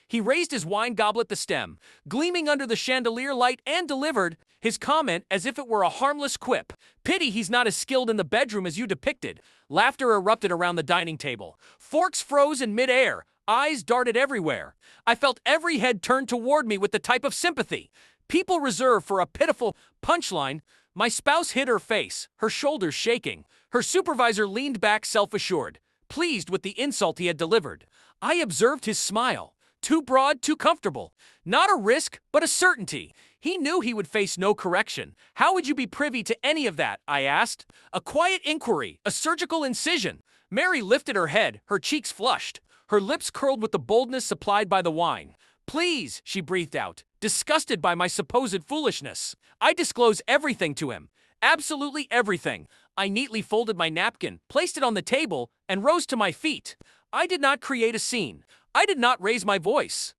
He raised his wine goblet, the stem, gleaming under the chandelier light, and delivered his comment as if it were a harmless quip. Pity he's not as skilled in the bedroom as you depicted. Laughter erupted around the dining table. Forks froze in midair. Eyes darted everywhere. I felt every head turned toward me with the type of sympathy people reserve for a pitiful punchline. My spouse hid her face, her shoulders shaking. Her supervisor leaned back, self-assured, pleased with the insult he had delivered. I observed his smile. Too broad, too comfortable. Not a risk, but a certainty. He knew he would face no correction. How would you be privy to any of that? I asked. A quiet inquiry, a surgical incision. Mary lifted her head, her cheeks flushed. Her lips curled with the boldness supplied by the wine. Please, she breathed out, disgusted by my supposed foolishness. I disclosed everything to him. Absolutely everything. I neatly folded my napkin, placed it on the table, and rose to my feet. I did not create a scene. I did not raise my voice.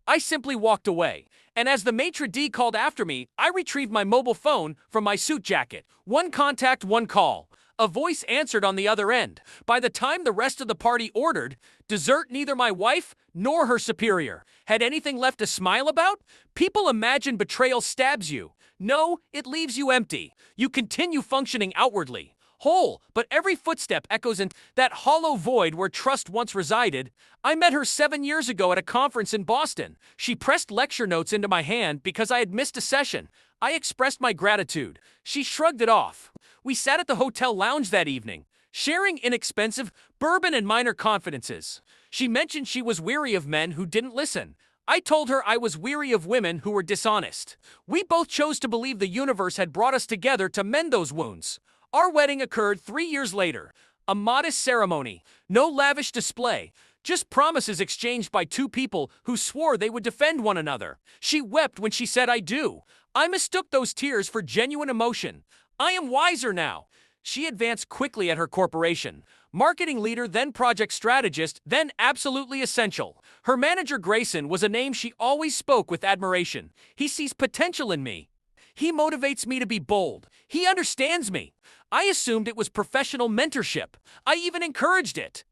I simply walked away, and as the maitre d' called after me, I retrieved my mobile phone from my suit jacket. One contact, one call. A voice answered on the other end. By the time the rest of the party ordered, dessert, neither my wife nor her superior had anything left to smile about. People imagine betrayal stabs you. No, it leaves you empty. You continue functioning outwardly, whole, but every footstep echoes in that hollow void where trust once resided. I met her 7 years ago at a conference in Boston. She pressed lecture notes into my hand because I had missed a session. I expressed my gratitude. She shrugged it off. We sat at the hotel lounge that evening, sharing inexpensive bourbon and minor confidences. She mentioned she was weary of men who didn't listen. I told her I was weary of women who were dishonest. We both chose to believe the universe had brought us together to mend those wounds. Our wedding occurred 3 years later. A modest ceremony, no lavish display, just promises exchanged by two people who swore they would defend one another. She wept when she said I do. I mistook those tears for genuine emotion. I am wiser now. She advanced quickly at her corporation. Marketing leader, then project strategist, then absolutely essential. Her manager, Grayson, was a name she always spoke with admiration. He sees potential in me. He motivates me to be bold. He understands me. I assumed it was professional mentorship. I even encouraged it.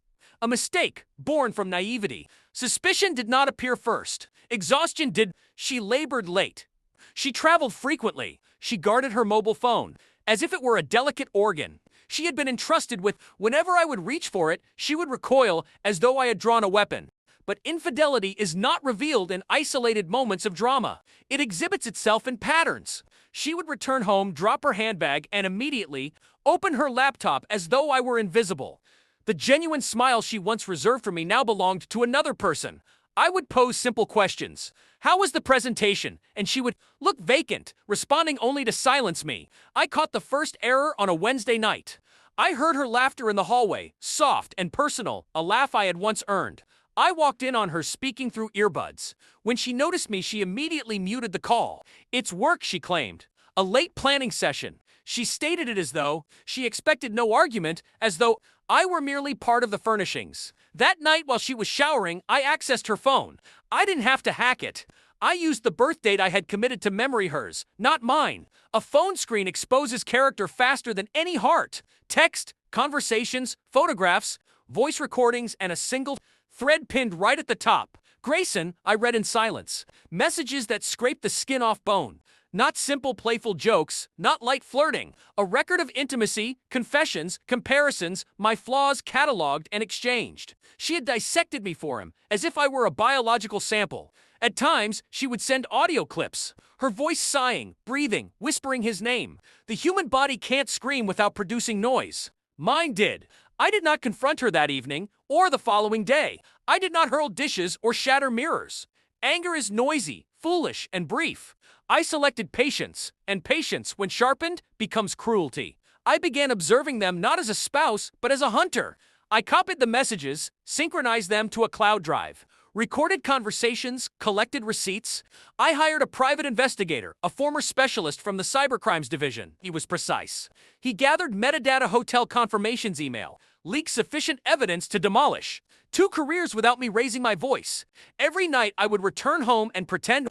A mistake, born from naivety. Suspicion did not appear first. Exhaustion did. She labored late. She traveled frequently. She guarded her mobile phone, as if it were a delicate organ she had been entrusted with. Whenever I would reach for it, she would recoil as though I had drawn a weapon. But infidelity is not revealed in isolated moments of drama. It exhibits itself in patterns. She would return home, drop her handbag, and immediately open her laptop as though I were invisible. The genuine smile she once reserved for me now belonged to another person. I would pose simple questions. How was the presentation? And she would look vacant, responding only to silence me. I caught the first error on a Wednesday night. I heard her laughter in the hallway, soft and personal, a laugh I had once earned. I walked in on her speaking through earbuds. When she noticed me, she immediately muted the call. It's work, she claimed. A late planning session. She stated it as though she expected no argument, as though I were merely part of the furnishings. That night, while she was showering, I accessed her phone. I didn't have to hack it. I used the birth date I had committed to memory, hers, not mine. A phone screen exposes character faster than any heart. Text, conversations, photographs, voice recordings, and a single thread pinned right at the top. Grayson, I read in silence. Messages that scraped the skin off bone. Not simple playful jokes, not light flirting. A record of intimacy, confessions, comparisons, my flaws cataloged and exchanged. She had dissected me for him, as if I were a biological sample. At times, she would send audio clips. Her voice sighing, breathing, whispering his name. The human body can't scream without producing noise. Mine did. I did not confront her that evening, or the following day. I did not hurl dishes or shatter mirrors. Anger is noisy, foolish, and brief. I selected patience, and patience, when sharpened, becomes cruelty. I began observing them not as a spouse, but as a hunter. I copied the messages, synchronized them to a cloud drive, recorded conversations, collected receipts. I hired a private investigator, a former specialist from the cybercrimes division. He was precise. He gathered metadata hotel confirmations email, leaked sufficient evidence to demolish 2 careers without me raising my voice. Every night I would return home and pretend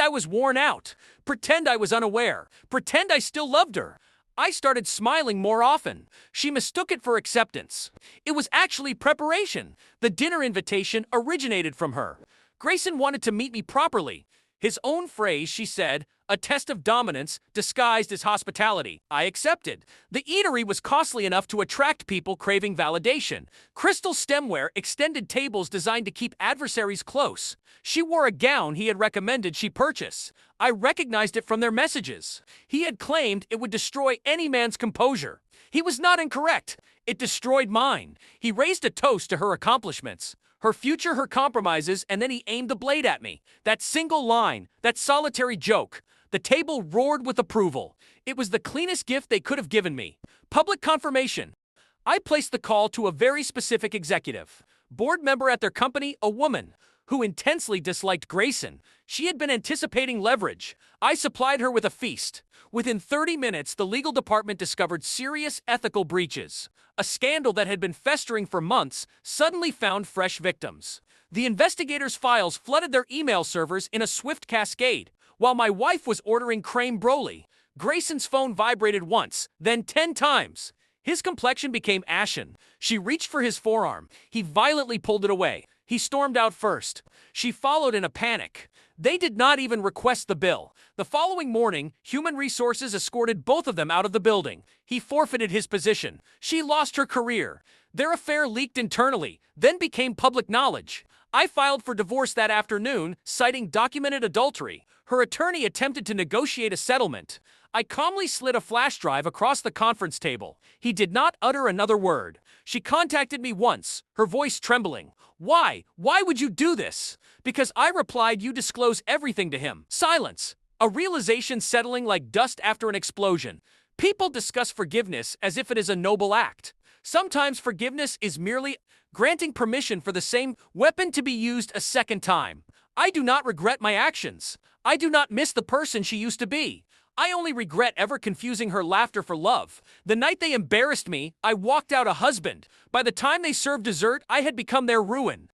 I was worn out, pretend I was unaware, pretend I still loved her. I started smiling more often. She mistook it for acceptance. It was actually preparation. The dinner invitation originated from her. Grayson wanted to meet me properly. His own phrase, she said, a test of dominance disguised as hospitality. I accepted. The eatery was costly enough to attract people craving validation. Crystal stemware extended tables designed to keep adversaries close. She wore a gown he had recommended she purchase. I recognized it from their messages. He had claimed it would destroy any man's composure. He was not incorrect. It destroyed mine. He raised a toast to her accomplishments, her future, her compromises, and then he aimed the blade at me. That single line, that solitary joke. The table roared with approval. It was the cleanest gift they could have given me. Public confirmation. I placed the call to a very specific executive. Board member at their company, a woman, who intensely disliked Grayson. She had been anticipating leverage. I supplied her with a feast. Within 30 minutes, the legal department discovered serious ethical breaches. A scandal that had been festering for months suddenly found fresh victims. The investigators' files flooded their email servers in a swift cascade. While my wife was ordering creme brulee, Grayson's phone vibrated once, then 10 times. His complexion became ashen. She reached for his forearm. He violently pulled it away. He stormed out first. She followed in a panic. They did not even request the bill. The following morning, Human Resources escorted both of them out of the building. He forfeited his position. She lost her career. Their affair leaked internally, then became public knowledge. I filed for divorce that afternoon, citing documented adultery. Her attorney attempted to negotiate a settlement. I calmly slid a flash drive across the conference table. He did not utter another word. She contacted me once, her voice trembling. Why? Why would you do this? Because I replied, you disclose everything to him. Silence. A realization settling like dust after an explosion. People discuss forgiveness as if it is a noble act. Sometimes forgiveness is merely granting permission for the same weapon to be used a second time. I do not regret my actions. I do not miss the person she used to be. I only regret ever confusing her laughter for love. The night they embarrassed me, I walked out a husband. By the time they served dessert, I had become their ruin.